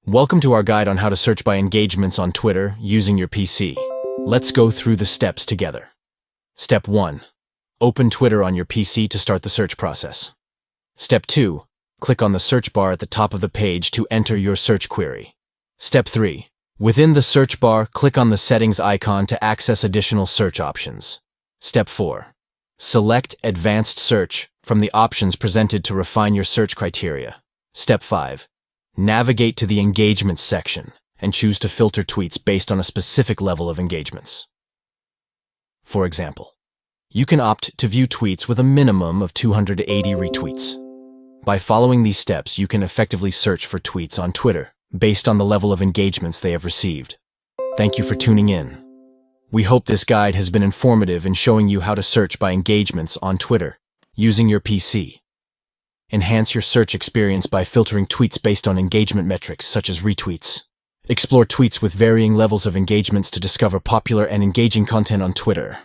Welcome to our guide on how to search by engagements on Twitter using your PC. Let's go through the steps together. Step 1. Open Twitter on your PC to start the search process. Step 2. Click on the search bar at the top of the page to enter your search query. Step 3. Within the search bar, click on the settings icon to access additional search options. Step 4. Select Advanced Search from the options presented to refine your search criteria. Step 5. Navigate to the Engagements section and choose to filter tweets based on a specific level of engagements. For example, you can opt to view tweets with a minimum of 280 retweets. By following these steps, you can effectively search for tweets on Twitter based on the level of engagements they have received. Thank you for tuning in. We hope this guide has been informative in showing you how to search by engagements on Twitter using your PC. Enhance your search experience by filtering tweets based on engagement metrics such as retweets. Explore tweets with varying levels of engagements to discover popular and engaging content on Twitter.